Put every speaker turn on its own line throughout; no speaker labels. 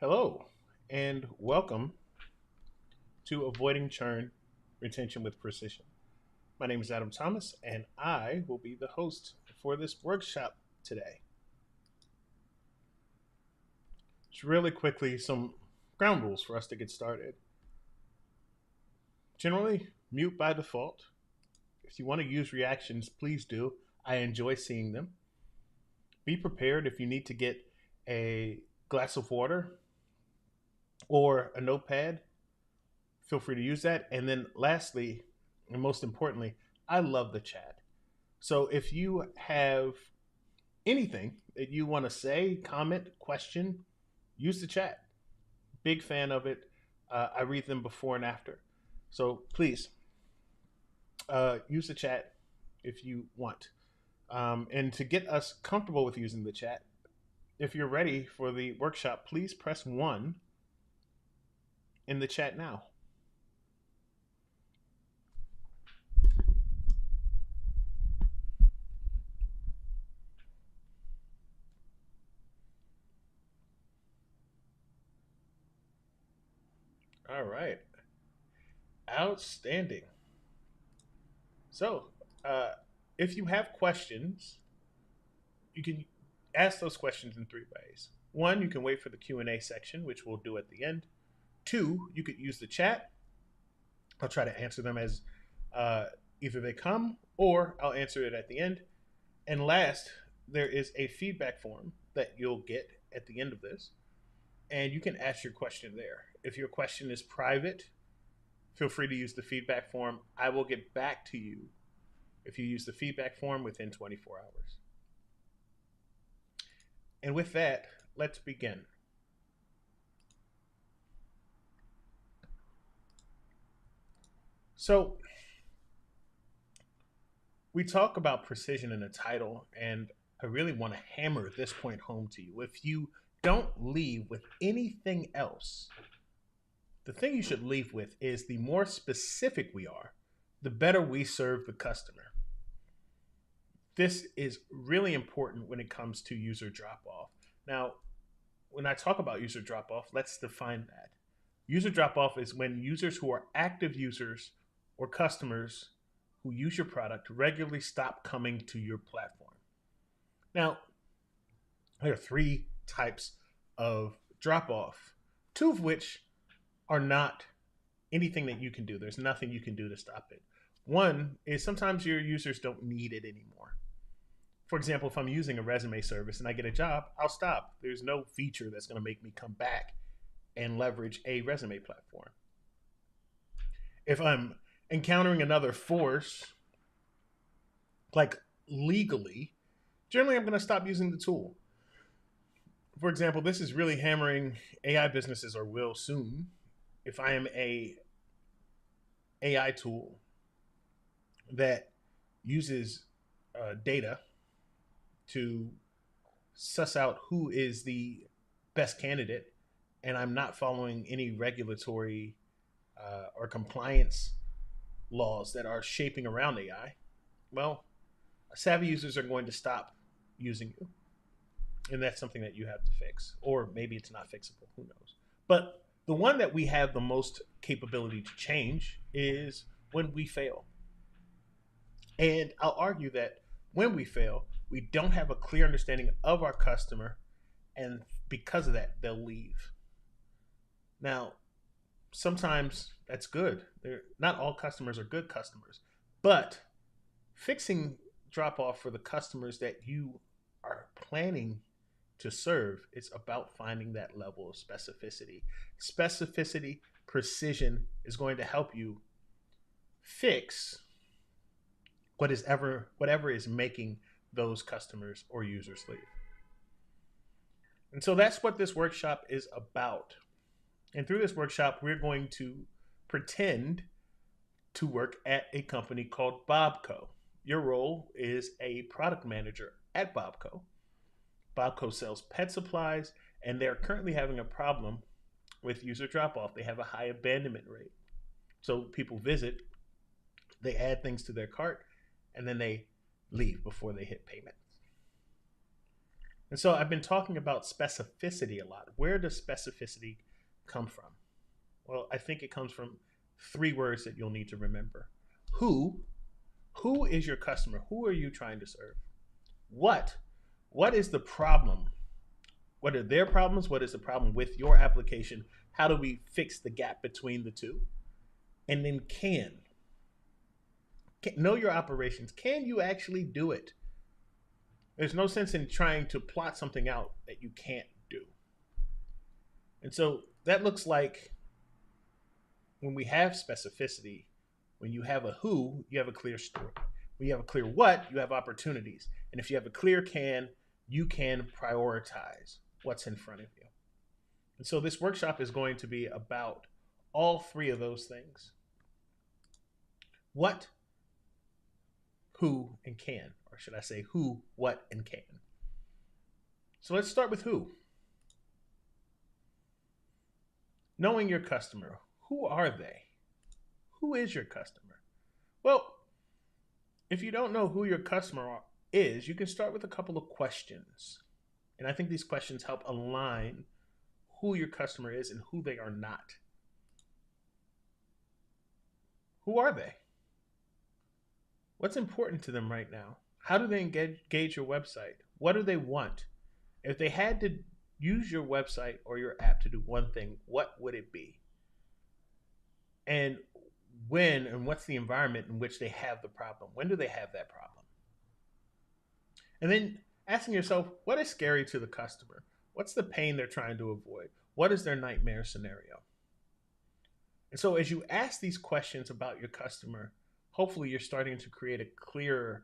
Hello, and welcome to Avoiding Churn Retention with Precision. My name is Adam Thomas, and I will be the host for this workshop today. Just really quickly, some ground rules for us to get started. Generally, mute by default. If you want to use reactions, please do. I enjoy seeing them. Be prepared if you need to get a glass of water or a notepad. Feel free to use that. And then lastly, and most importantly, I love the chat. So if you have anything that you want to say, comment, question, use the chat. Big fan of it. I read them before and after. So please use the chat if you want. And to get us comfortable with using the chat, if you're ready for the workshop, please press 1 in the chat now. All right. Outstanding. So, if you have questions, you can ask those questions in 3 ways. 1, you can wait for the Q&A section, which we'll do at the end. 2, you could use the chat. I'll try to answer them as either they come or I'll answer it at the end. And last, there is a feedback form that you'll get at the end of this, and you can ask your question there. If your question is private, feel free to use the feedback form. I will get back to you if you use the feedback form within 24 hours. And with that, let's begin. So we talk about precision in the title, and I really want to hammer this point home to you. If you don't leave with anything else, the thing you should leave with is the more specific we are, the better we serve the customer. This is really important when it comes to user drop-off. Now, when I talk about user drop-off, let's define that. User drop-off is when users who are active users or customers who use your product regularly stop coming to your platform. Now, there are 3 types of drop-off, 2 of which are not anything that you can do. There's nothing you can do to stop it. 1 is sometimes your users don't need it anymore. For example, if I'm using a resume service and I get a job, I'll stop. There's no feature that's going to make me come back and leverage a resume platform. If I'm encountering another force, like legally, generally I'm going to stop using the tool. For example, this is really hammering AI businesses, or will soon. If I am a AI tool that uses data to suss out who is the best candidate, and I'm not following any regulatory or compliance laws that are shaping around AI, well, savvy users are going to stop using you. And that's something that you have to fix. Or maybe it's not fixable, who knows. But the one that we have the most capability to change is when we fail. And I'll argue that when we fail, we don't have a clear understanding of our customer, and because of that, they'll leave. Now, sometimes that's good. Not all customers are good customers, but fixing drop off for the customers that you are planning to serve, it's about finding that level of specificity. Specificity, precision is going to help you fix whatever is making those customers or users leave. And so that's what this workshop is about. And through this workshop, we're going to pretend to work at a company called Bobco. Your role is a product manager at Bobco. Bobco sells pet supplies, and they're currently having a problem with user drop-off. They have a high abandonment rate. So people visit, they add things to their cart, and then they leave before they hit payment. And so I've been talking about specificity a lot. Where does specificity come from? Well, I think it comes from three words that you'll need to remember. Who? Who is your customer? Who are you trying to serve? What? What is the problem? What are their problems? What is the problem with your application? How do we fix the gap between the two? And then know your operations. Can you actually do it? There's no sense in trying to plot something out that you can't do. And so that looks like when we have specificity, when you have a who, you have a clear story. When you have a clear what, you have opportunities. And if you have a clear can, you can prioritize what's in front of you. And so this workshop is going to be about all three of those things. What, who, and can, or should I say who, what, and can. So let's start with who. Knowing your customer. Who are they? Who is your customer? Well, if you don't know who your customer is, you can start with a couple of questions. And I think these questions help align who your customer is and who they are not. Who are they? What's important to them right now? How do they engage your website? What do they want? If they had to use your website or your app to do one thing, what would it be? And when and what's the environment in which they have the problem? When do they have that problem? And then asking yourself, what is scary to the customer? What's the pain they're trying to avoid? What is their nightmare scenario? And so as you ask these questions about your customer, hopefully you're starting to create a clearer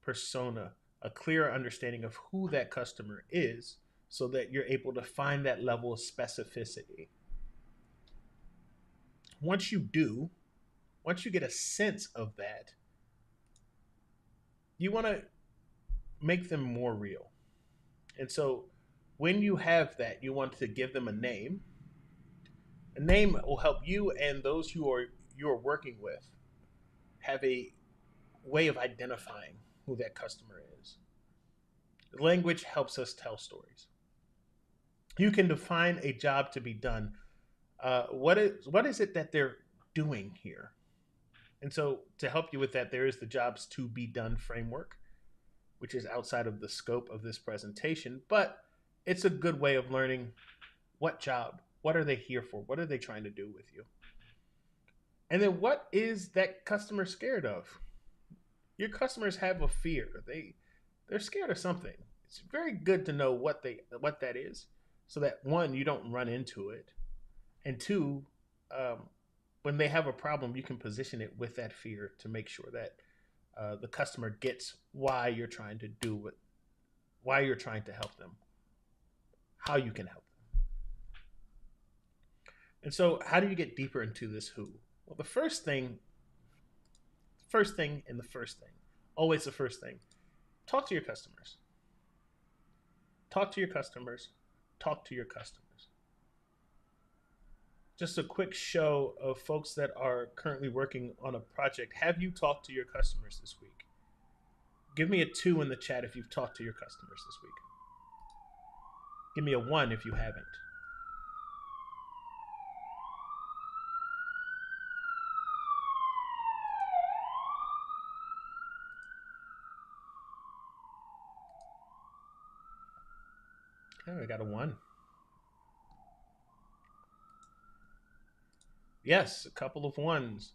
persona, a clearer understanding of who that customer is, so that you're able to find that level of specificity. Once you do, once you get a sense of that, you want to make them more real. And so when you have that, you want to give them a name. A name will help you and those who you're working with have a way of identifying who that customer is. Language helps us tell stories. You can define a job to be done. What is it that they're doing here? And so to help you with that, there is the jobs to be done framework, which is outside of the scope of this presentation, but it's a good way of learning what job, what are they here for? What are they trying to do with you? And then what is that customer scared of? Your customers have a fear. They're scared of something. It's very good to know what that is, so that one, you don't run into it, and two, when they have a problem, you can position it with that fear to make sure that the customer gets why you're trying to do it, why you're trying to help them, how you can help them. And so how do you get deeper into this who? Well, the first thing, always the first thing, talk to your customers. Talk to your customers. Talk to your customers. Just a quick show of folks that are currently working on a project. Have you talked to your customers this week? Give me a 2 in the chat if you've talked to your customers this week. Give me a 1 if you haven't. Okay, I got a 1. Yes, a couple of 1s.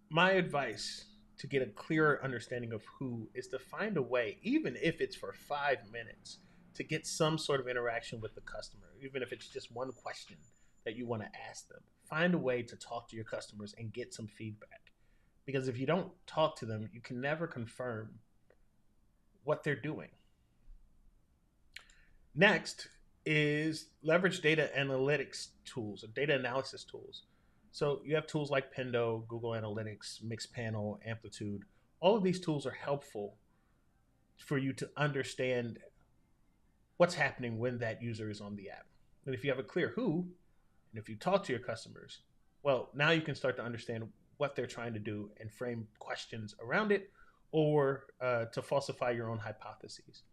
My advice to get a clearer understanding of who is to find a way, even if it's for 5 minutes, to get some sort of interaction with the customer, even if it's just one question that you want to ask them. Find a way to talk to your customers and get some feedback. Because if you don't talk to them, you can never confirm what they're doing. Next is leverage data analytics tools or data analysis tools. So you have tools like Pendo, Google Analytics, Mixpanel, Amplitude. All of these tools are helpful for you to understand what's happening when that user is on the app. And if you have a clear who, and if you talk to your customers, well, now you can start to understand what they're trying to do and frame questions around it, or to falsify your own hypotheses.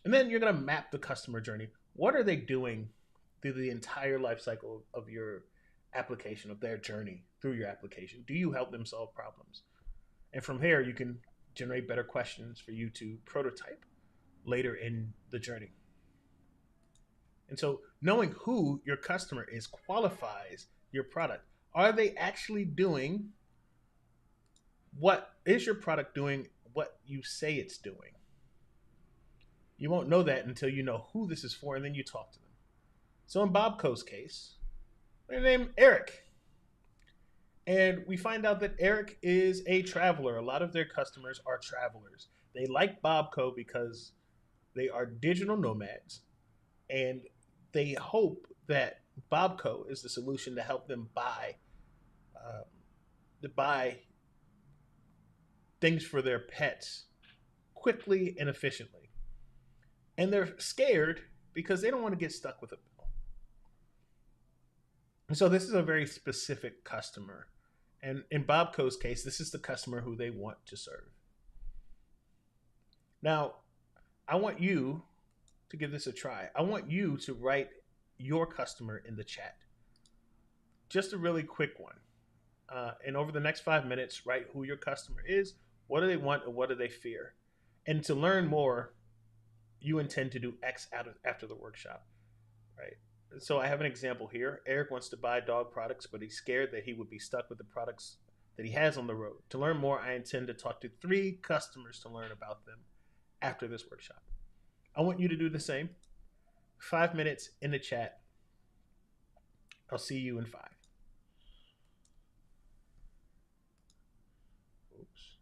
And then you're going to map the customer journey. What are they doing through the entire life cycle of your application, of their journey through your application? Do you help them solve problems? And from here, you can generate better questions for you to prototype later in the journey. And so, knowing who your customer is qualifies your product. Are they actually doing what is your product doing what you say it's doing? You won't know that until you know who this is for and then you talk to them. So in Bobco's case, they named Eric. And we find out that Eric is a traveler. A lot of their customers are travelers. They like Bobco because they are digital nomads and they hope that Bobco is the solution to help them uh, buy things for their pets quickly and efficiently. And they're scared because they don't want to get stuck with a bill. And so this is a very specific customer. And in Bobco's case, this is the customer who they want to serve. Now, I want you to give this a try. I want you to write your customer in the chat. Just a really quick one. And over the next 5 minutes, write who your customer is, what do they want, and what do they fear. And to learn more, you intend to do X after the workshop, right? So I have an example here. Eric wants to buy dog products, but he's scared that he would be stuck with the products that he has on the road. To learn more, I intend to talk to 3 customers to learn about them after this workshop. I want you to do the same. 5 minutes in the chat. I'll see you in 5. Oops.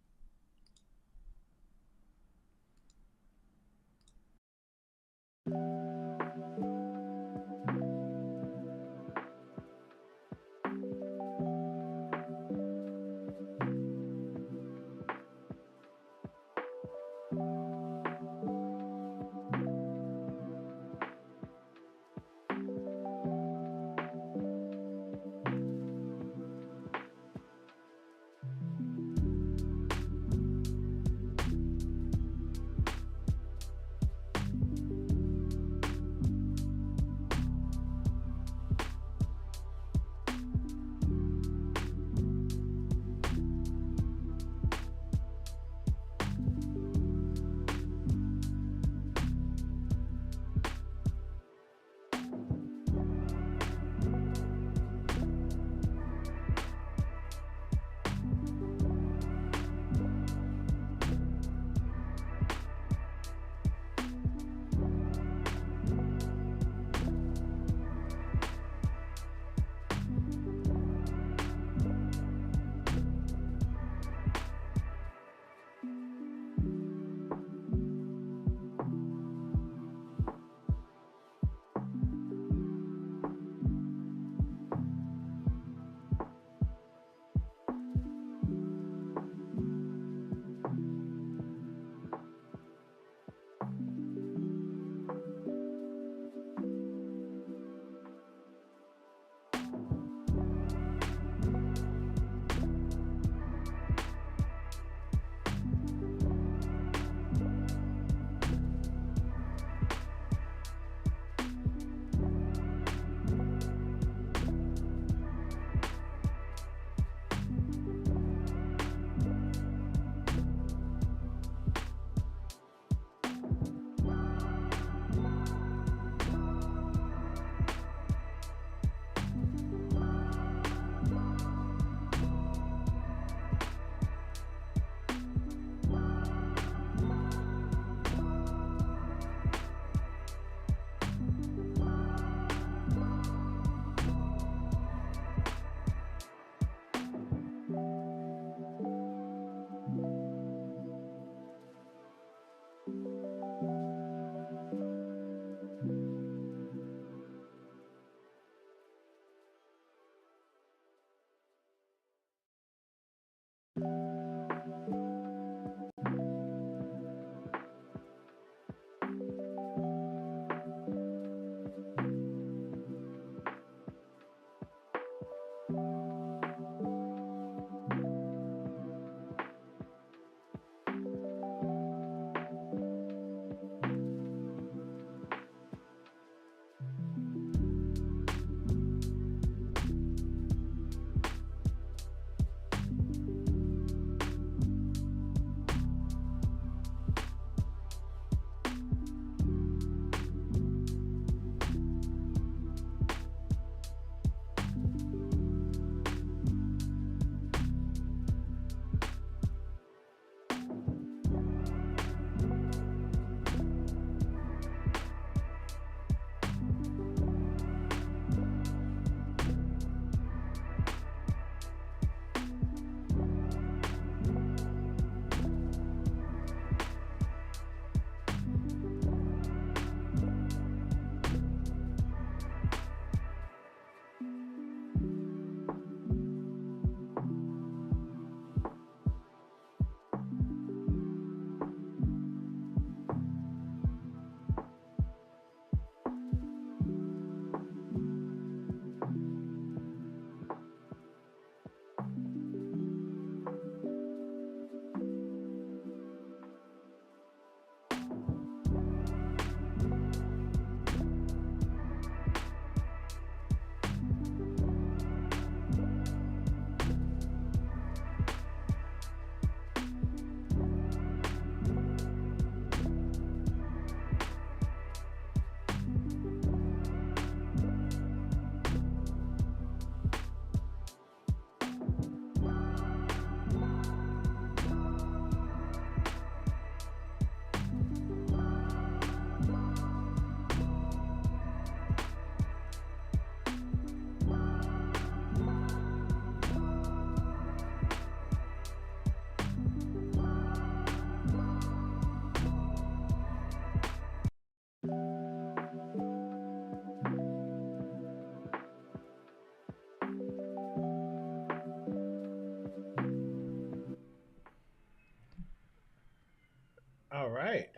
All right.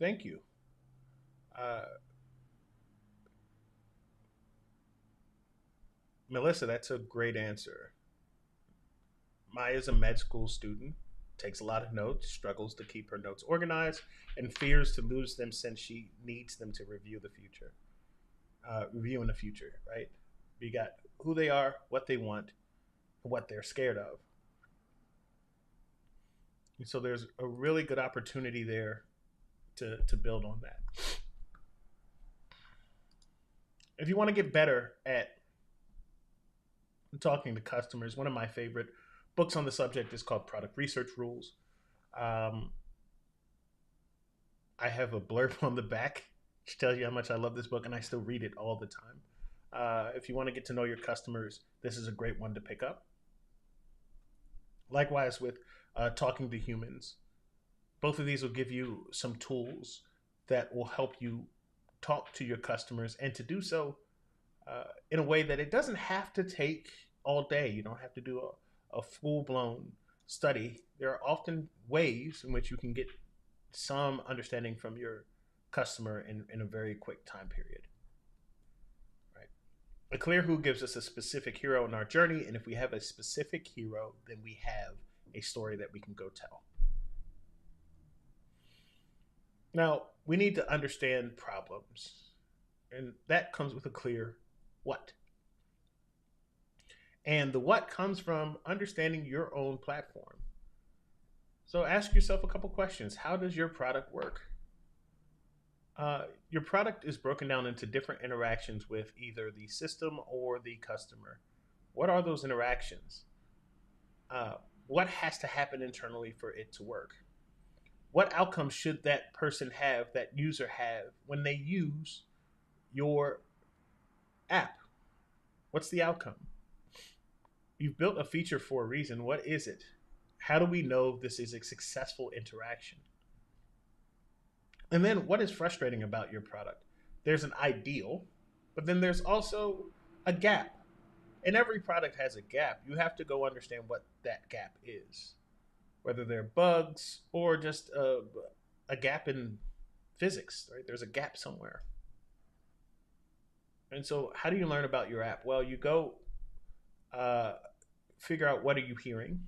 Thank you. Uh, Melissa, that's a great answer. Maya's a med school student, takes a lot of notes, struggles to keep her notes organized, and fears to lose them since she needs them to review in the future, right? You got who they are, what they want, what they're scared of. And so there's a really good opportunity there to build on that. If you want to get better at talking to customers, one of my favorite books on the subject is called Product Research Rules. Um, I have a blurb on the back which tells you how much I love this book, and I still read it all the time. If you want to get to know your customers, this is a great one to pick up. Likewise, with talking to humans, both of these will give you some tools that will help you talk to your customers and to do so in a way that it doesn't have to take all day. You don't have to do a full blown study. There are often ways in which you can get some understanding from your customer in a very quick time period. Right. A clear who gives us a specific hero in our journey, and if we have a specific hero, then we have a story that we can go tell. Now, we need to understand problems, and that comes with a clear what. And the what comes from understanding your own platform. So ask yourself a couple questions. How does your product work? Your product is broken down into different interactions with either the system or the customer. What are those interactions? Uh, what has to happen internally for it to work? What outcome should that person have, that user have, when they use your app? What's the outcome? You've built a feature for a reason. What is it? How do we know this is a successful interaction? And then what is frustrating about your product? There's an ideal, but then there's also a gap. And every product has a gap. You have to go understand what that gap is, whether they're bugs or just a gap in physics, right? There's a gap somewhere. And so, how do you learn about your app? Well, you go uh, figure out what are you hearing,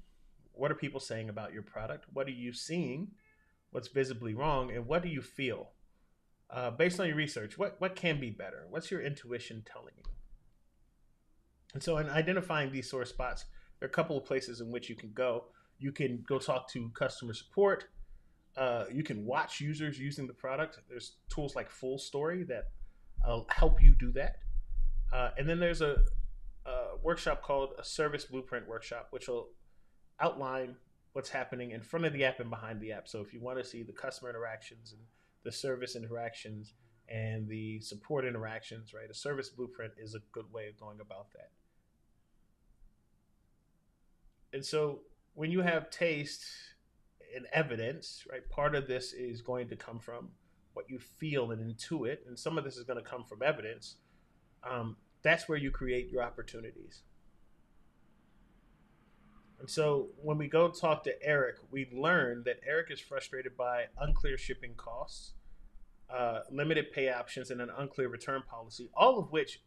what are people saying about your product, what are you seeing, what's visibly wrong, and what do you feel? Based on your research, what can be better? What's your intuition telling you? And so, in identifying these sore spots, there are a couple of places in which you can go. You can go talk to customer support. You can watch users using the product. There's tools like Full Story that help you do that. And then there's a workshop called a Service Blueprint Workshop, which will outline what's happening in front of the app and behind the app. So if you want to see the customer interactions and the service interactions and the support interactions, right, a service blueprint is a good way of going about that. And so when you have taste and evidence, right, part of this is going to come from what you feel and intuit, and some of this is going to come from evidence. That's where you create your opportunities. And so when we go talk to Eric, we learn that Eric is frustrated by unclear shipping costs, limited pay options, and an unclear return policy, all of which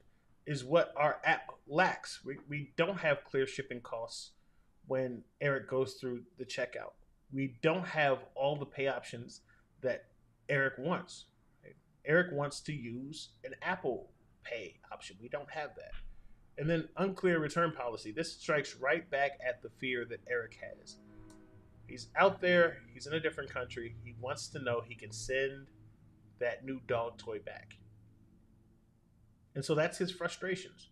is what our app lacks. We don't have clear shipping costs when Eric goes through the checkout. We don't have all the pay options that Eric wants. Right? Eric wants to use an Apple Pay option. We don't have that. And then unclear return policy. This strikes right back at the fear that Eric has. He's out there, he's in a different country. He wants to know he can send that new dog toy back. And so that's his frustrations,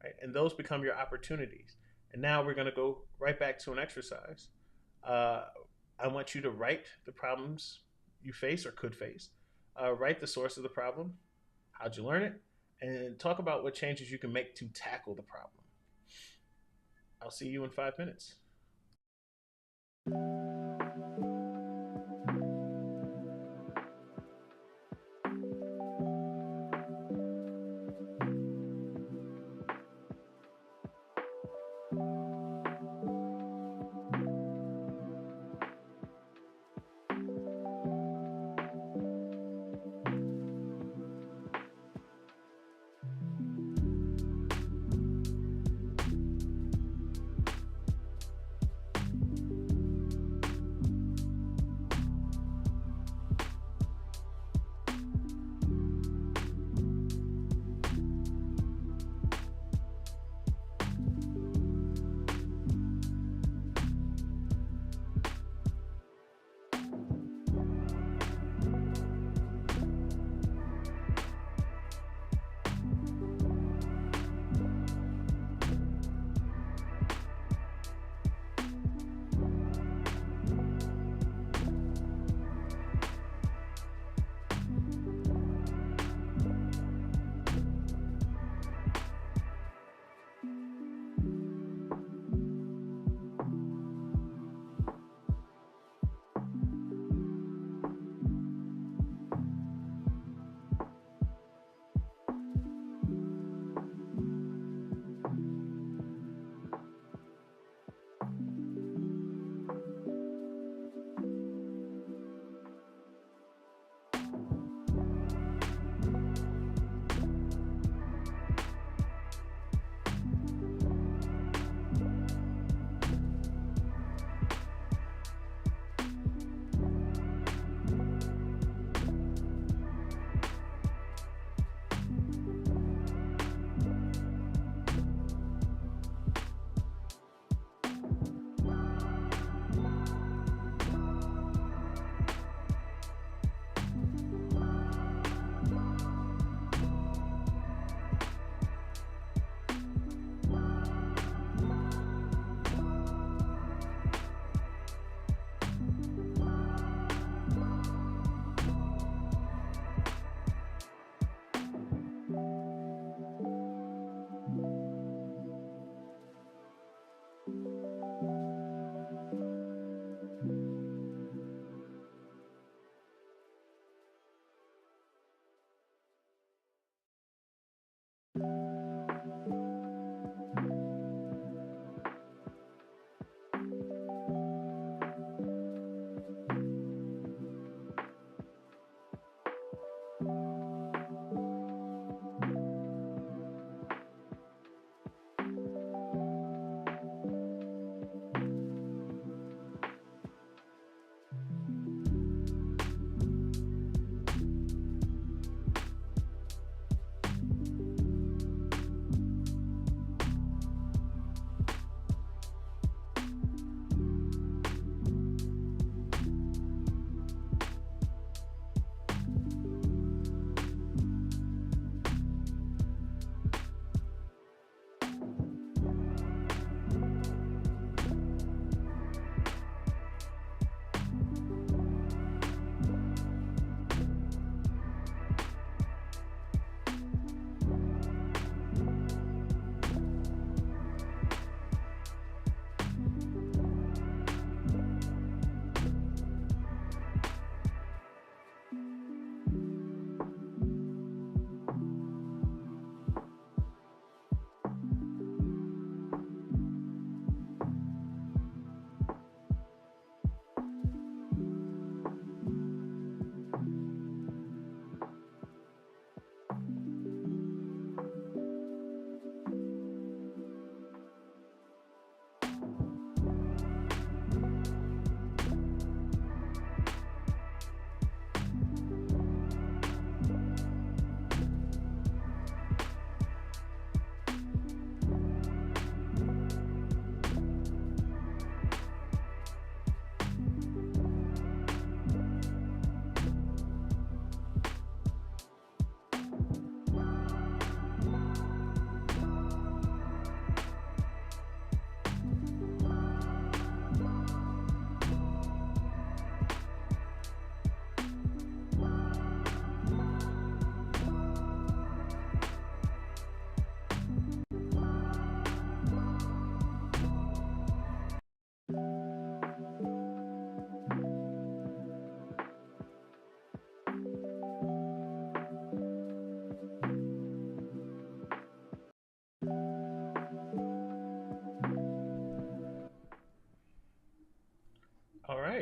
right? And those become your opportunities. And now we're going to go right back to an exercise. Uh, I want you to write the problems you face or could face, write the source of the problem, how'd you learn it, and talk about what changes you can make to tackle the problem. I'll see you in 5 minutes.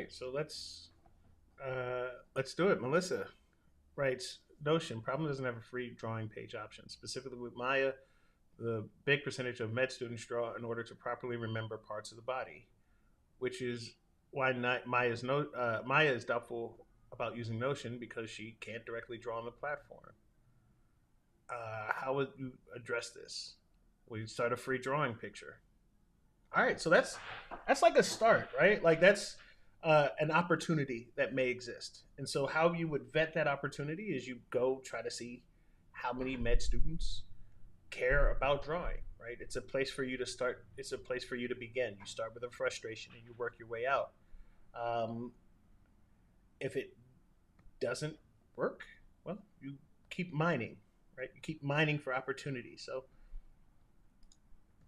right, so let's do it. Melissa writes, Notion problem doesn't have a free drawing page option. Specifically with Maya, the big percentage of med students draw in order to properly remember parts of the body, which is why Maya is doubtful about using Notion because she can't directly draw on the platform. How would you address this? Well, you start a free drawing picture. All right, so that's like a start, right? Like that's an opportunity that may exist. And so how you would vet that opportunity is you go try to see how many med students care about drawing, right? It's a place for you to start. It's a place for you to begin. You start with a frustration and you work your way out. Um, if it doesn't work, well, you keep mining, right? You keep mining for opportunities. So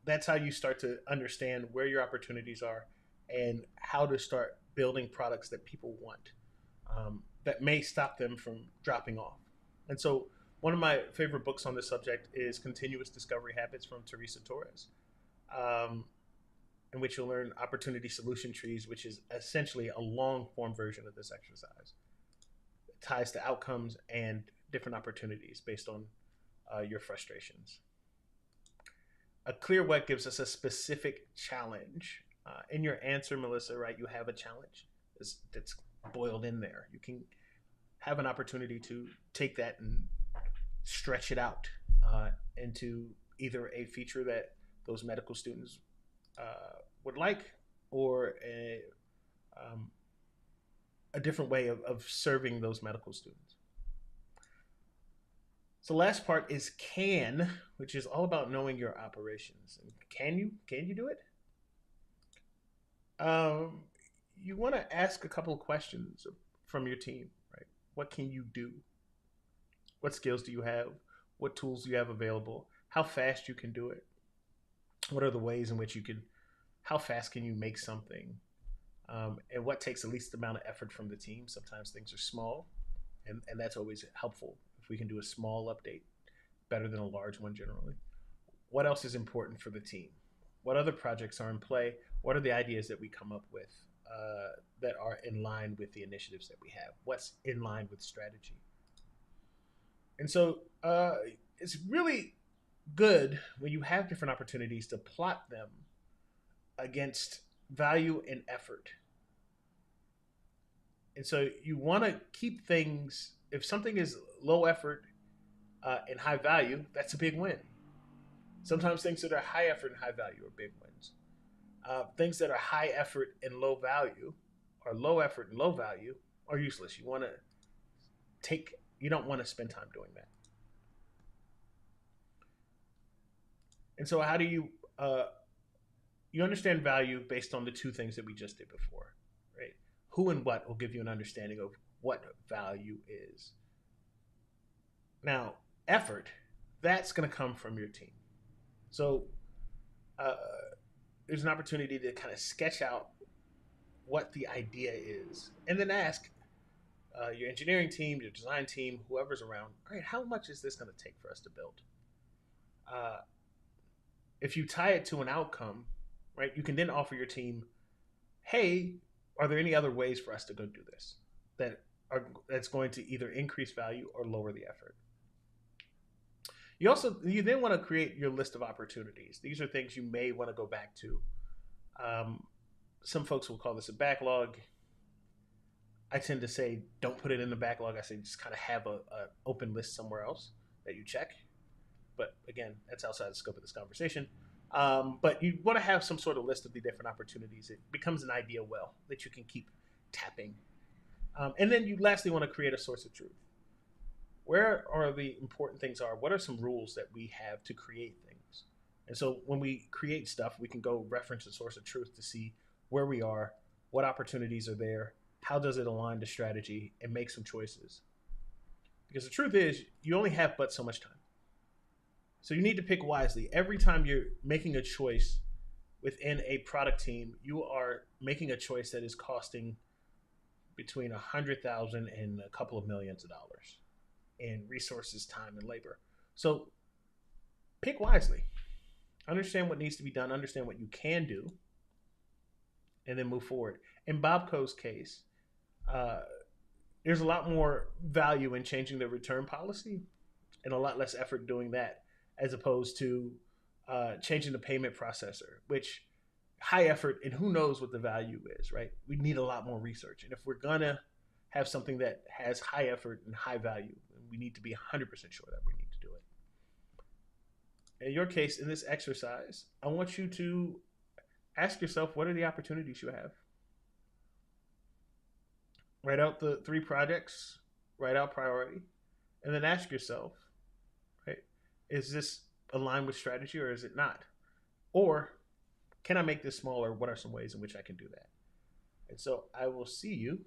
that's how you start to understand where your opportunities are and how to start building products that people want, that may stop them from dropping off. And so, one of my favorite books on this subject is Continuous Discovery Habits from Teresa Torres, um, in which you'll learn opportunity solution trees, which is essentially a long form version of this exercise. It ties to outcomes and different opportunities based on your frustrations. A clear what gives us a specific challenge. In your answer, Melissa, right, you have a challenge that's boiled in there. You can have an opportunity to take that and stretch it out into either a feature that those medical students would like, or a different way of serving those medical students. So the last part is can, which is all about knowing your operations. And can you do it? You want to ask a couple of questions from your team, right? What can you do? What skills do you have? What tools do you have available? How fast you can do it? What are the ways in which you can? How fast can you make something? And what takes the least amount of effort from the team? Sometimes things are small, and that's always helpful. If we can do a small update, better than a large one generally. What else is important for the team? What other projects are in play? What are the ideas that we come up with that are in line with the initiatives that we have? What's in line with strategy? And so it's really good when you have different opportunities to plot them against value and effort. And so you want to keep things, if something is low effort and high value, that's a big win. Sometimes things that are high effort and high value are big wins. Things that are high effort and low value, or low effort and low value, are useless. You don't want to spend time doing that. And so how do you understand value based on the two things that we just did before, right? Who and what will give you an understanding of what value is. Now, effort, that's going to come from your team. So there's an opportunity to kind of sketch out what the idea is, and then ask your engineering team, your design team, whoever's around, all right, how much is this going to take for us to build? If you tie it to an outcome, right, you can then offer your team, hey, are there any other ways for us to go do this that's going to either increase value or lower the effort? You then want to create your list of opportunities. These are things you may want to go back to. Some folks will call this a backlog. I tend to say don't put it in the backlog. I say just kind of have a open list somewhere else that you check. But again, that's outside the scope of this conversation. But you want to have some sort of list of the different opportunities. It becomes an idea well that you can keep tapping. And then you lastly want to create a source of truth. Where are the important things are? What are some rules that we have to create things? And so when we create stuff, we can go reference the source of truth to see where we are, what opportunities are there, how does it align to strategy, and make some choices. Because the truth is, you only have but so much time. So you need to pick wisely. Every time you're making a choice within a product team, you are making a choice that is costing between $100,000 and a couple of millions of dollars in resources, time, and labor. So pick wisely. Understand what needs to be done. Understand what you can do. and then move forward. In Bobco's case, uh, there's a lot more value in changing the return policy and a lot less effort doing that as opposed to changing the payment processor, which high effort and who knows what the value is, right? We need a lot more research. And if we're going to have something that has high effort and high value, we need to be 100% sure that we need to do it. In your case, in this exercise, I want you to ask yourself, what are the opportunities you have? Write out the 3 projects, write out priority, and then ask yourself, right, is this aligned with strategy or is it not? Or can I make this smaller? What are some ways in which I can do that? And so I will see you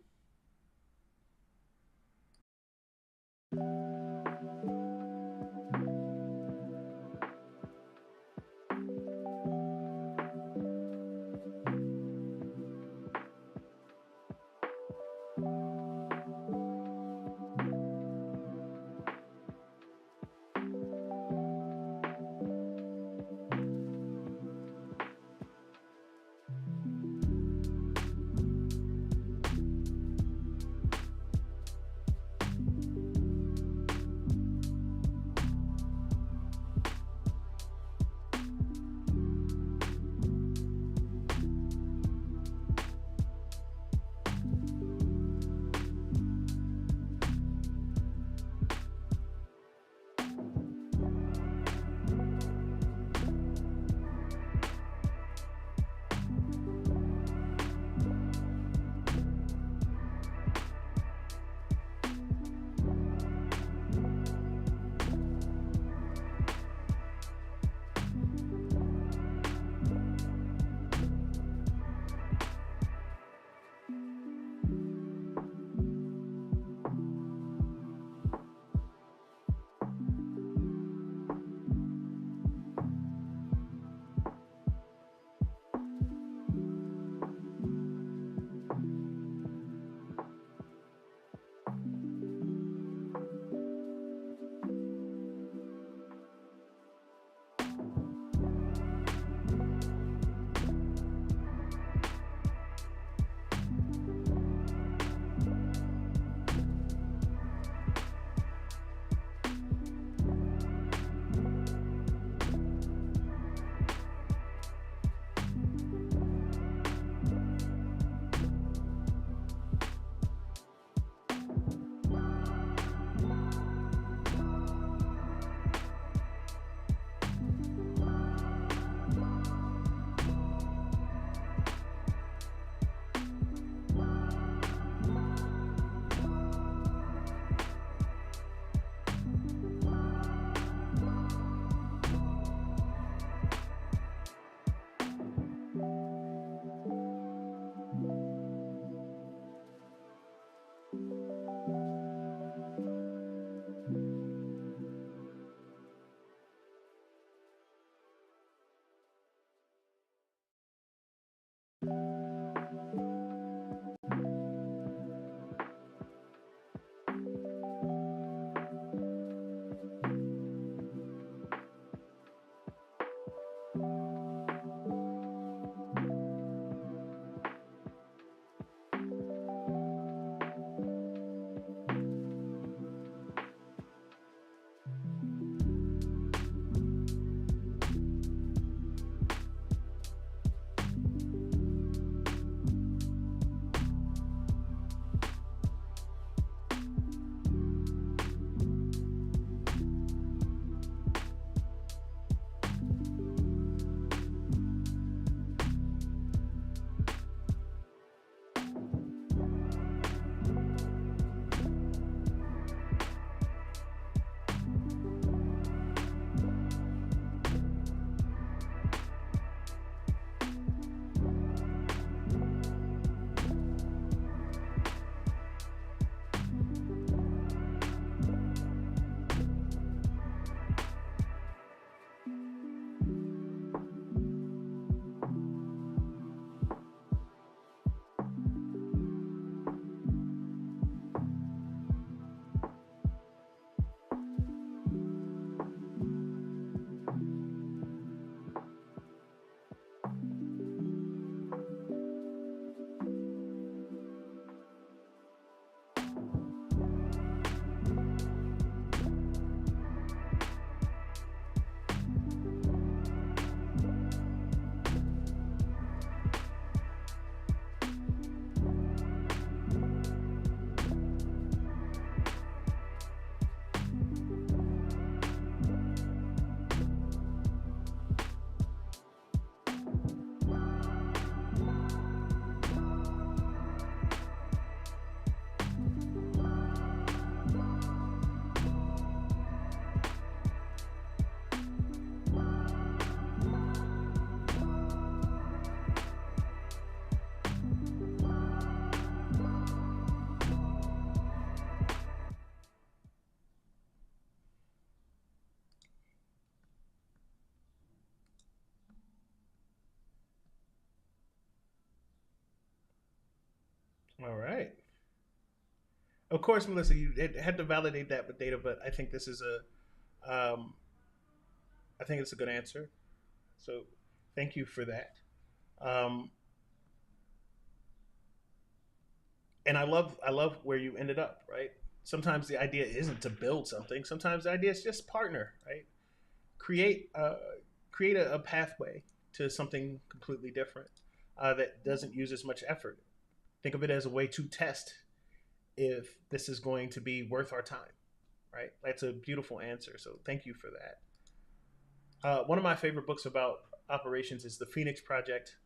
All right. Of course, Melissa, you had to validate that with data, but I think this is um, I think it's a good answer. So, thank you for that. Um, and I love where you ended up. Right. Sometimes the idea isn't to build something. Sometimes the idea is just partner. Right. Create create a pathway to something completely different that doesn't use as much effort. Think of it as a way to test if this is going to be worth our time. Right. That's a beautiful answer. So thank you for that. One of my favorite books about operations is The Phoenix Project.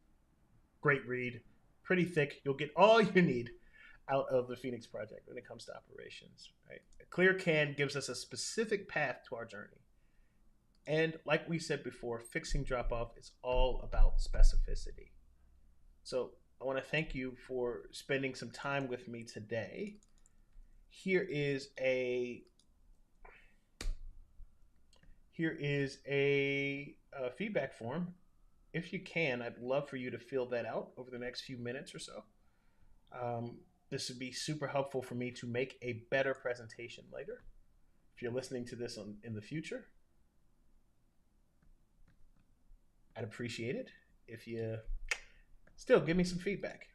Great read, pretty thick. You'll get all you need out of the Phoenix Project when it comes to operations. Right? A clear can gives us a specific path to our journey. And like we said before, fixing drop off is all about specificity. So I want to thank you for spending some time with me today. Here is a feedback form. If you can, I'd love for you to fill that out over the next few minutes or so. Um, this would be super helpful for me to make a better presentation later. If you're listening to this in the future, I'd appreciate it if you still give me some feedback.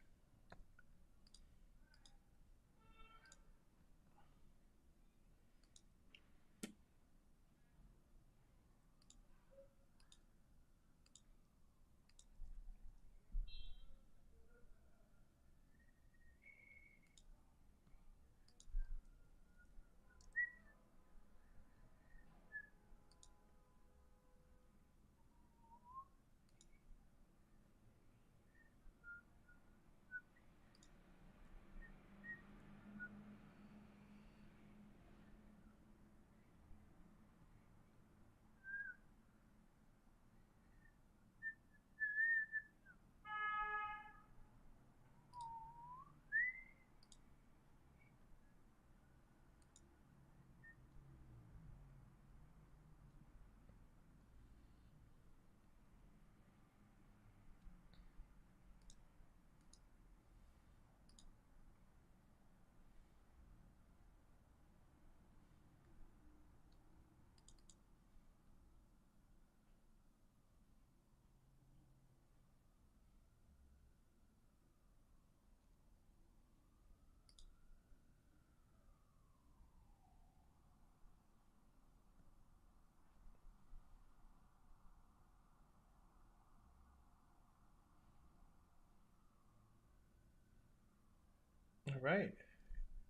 All right.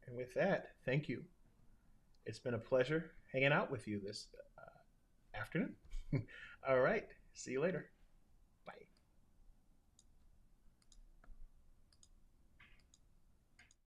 And with that, thank you. It's been a pleasure hanging out with you this afternoon. All right. See you later.